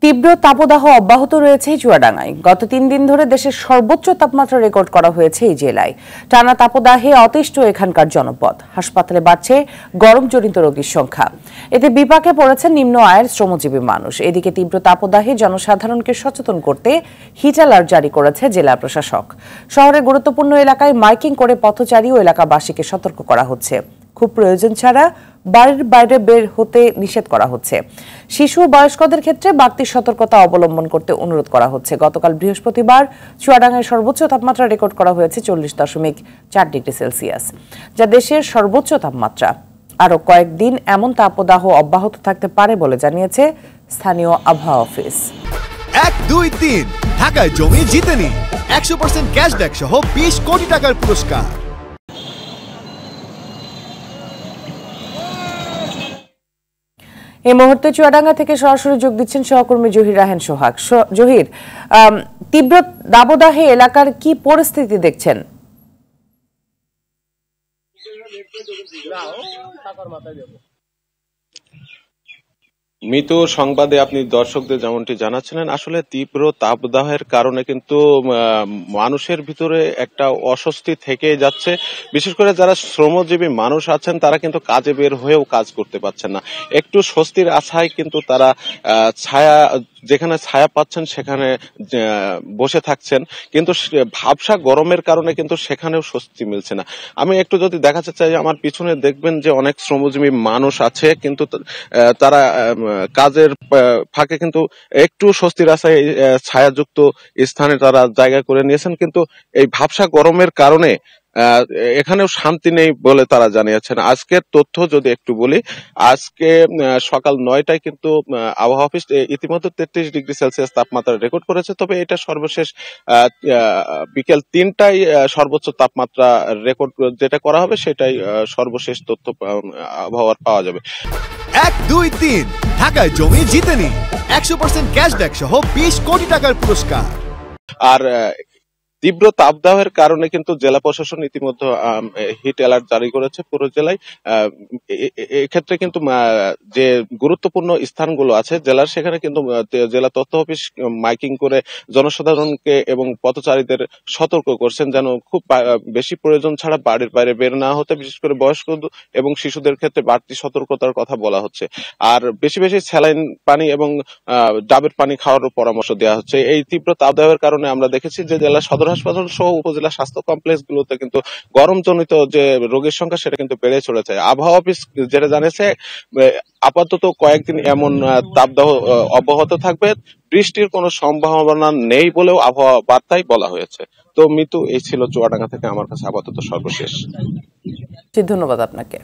তীব্র তাপদাহ অব্যাহত রয়েছে চুয়াডাঙ্গায়। গত 3 দিন ধরে দেশের সর্বোচ্চ তাপমাত্রা রেকর্ড করা হয়েছে এই জেলায়। টানা তাপদাহে অতিষ্ঠ এখানকার জনপদ। হাসপাতালে বাড়ছে গরমজনিত রোগীর সংখ্যা। এতে বিপাকে পড়েছে নিম্ন আয়ের শ্রমজীবী মানুষ। এদিকে তীব্র তাপদাহে জনসাধারণকে সচেতন করতে হিট অ্যালার্ট জারি করেছে জেলা প্রশাসক। শহরের গুরুত্বপূর্ণ এলাকায় মাইকিং করে পথচারী ও এলাকাবাসীকে সতর্ক করা হচ্ছে। খুব প্রয়োজন ছাড়া বাড়ির বাইরে বের হতে নিষেধ করা হচ্ছে। শিশু ও বয়স্কদের ক্ষেত্রে বাড়তি সতর্কতা অবলম্বন করতে অনুরোধ করা হচ্ছে। গতকাল বৃহস্পতিবার চুয়াডাঙ্গায় সর্বোচ্চ তাপমাত্রা রেকর্ড করা হয়েছে 40.4 ডিগ্রি সেলসিয়াস, যা দেশের সর্বোচ্চ তাপমাত্রা। আরও কয়েকদিন এমন তাপদাহ অব্যাহত থাকতে পারে বলে জানিয়েছে স্থানীয় আবহাওয়া অফিস। 1, 2, 3 ঢাকায় জমি জিতে নিন 100% ক্যাশব্যাক সহ 20 কোটি টাকার পুরস্কার। এই মুহূর্তে চুয়াডাঙ্গা থেকে সরাসরি যোগ দিচ্ছেন সহকর্মী জহির রাহেন সোহাগ। জহির, তীব্র দাবদাহে এলাকার কি পরিস্থিতি দেখছেন? মৃত্যু সংবাদে আপনি দর্শকদের যেমনটি জানাচ্ছিলেন, আসলে তীব্র তাপদাহের কারণে কিন্তু মানুষের ভিতরে একটা অস্বস্তি থেকে যাচ্ছে। বিশেষ করে যারা শ্রমজীবী মানুষ আছেন তারা কিন্তু কাজে বের হয়েও কাজ করতে পারছেন না। একটু স্বস্তির আশায় কিন্তু তারা যেখানে ছায়া পাচ্ছেন সেখানে বসে থাকছেন, কিন্তু ভাবসা গরমের কারণে কিন্তু সেখানেও স্বস্তি মিলছে না। আমি একটু যদি দেখাতে চাই, আমার পিছনে দেখবেন যে অনেক শ্রমজীবী মানুষ আছে, কিন্তু তারা কাজের ফাঁকে কিন্তু একটু স্বস্তির আশায় ছায়াযুক্ত স্থানে তারা জায়গা করে নিয়েছেন, কিন্তু এই ভাবসা গরমের কারণে এখানেও শান্তি নেই বলে তারা জানিয়েছেন। আজকের তথ্য যদি একটু বলি, আজকে সকাল 9টায় কিন্তু আবহাওয়া অফিস ইতিমধ্যে 33 ডিগ্রি সেলসিয়াস তাপমাত্রা রেকর্ড করেছে। তবে এটা সর্বশেষ বিকেল 3টায় সর্বোচ্চ তাপমাত্রা রেকর্ড যেটা করা হবে সেটাই সর্বশেষ তথ্য আবহাওয়ার পাওয়া যাবে। 1, 2, 3 ঢাকায় জমি জিতে নিন 100% ক্যাশব্যাক সহ 20 কোটি টাকার পুরস্কার। আর তীব্র তাপদাহের কারণে কিন্তু জেলা প্রশাসন ইতিমধ্যে হিট অ্যালার্ট জারি করেছে পুরো জেলায়। এক্ষেত্রে কিন্তু যে গুরুত্বপূর্ণ স্থানগুলো আছে জেলার, সেখানে কিন্তু জেলা তথ্য অফিস মাইকিং করে জনসাধারণকে এবং পথচারীদের সতর্ক করছেন যেন খুব বেশি প্রয়োজন ছাড়া বাড়ির বাইরে বের না হতে। বিশেষ করে বয়স্ক এবং শিশুদের ক্ষেত্রে বাড়তি সতর্কতার কথা বলা হচ্ছে। আর বেশি বেশি স্যালাইন পানি এবং ডাবের পানি খাওয়ারও পরামর্শ দেওয়া হচ্ছে। এই তীব্র তাপদাহের কারণে আমরা দেখেছি যে জেলা সদর হাসপাতাল সহ উপজেলা স্বাস্থ্য কমপ্লেক্স গুলোতে কিন্তু গরমজনিত যে রোগীর সংখ্যা সেটা কিন্তু বেড়ে চলেছে। আবহাওয়া অফিস যেটা জানিয়েছে, আপাতত কয়েকদিন এমন তাপদাহ অব্যাহত থাকবে। বৃষ্টির কোনো সম্ভাবনা নেই বলেও আবহাওয়া বার্তায় বলা হয়েছে। তো মৃত্যু এই ছিল চুয়াডাঙ্গা থেকে আমার কাছে আপাতত সর্বশেষ। ধন্যবাদ আপনাকে।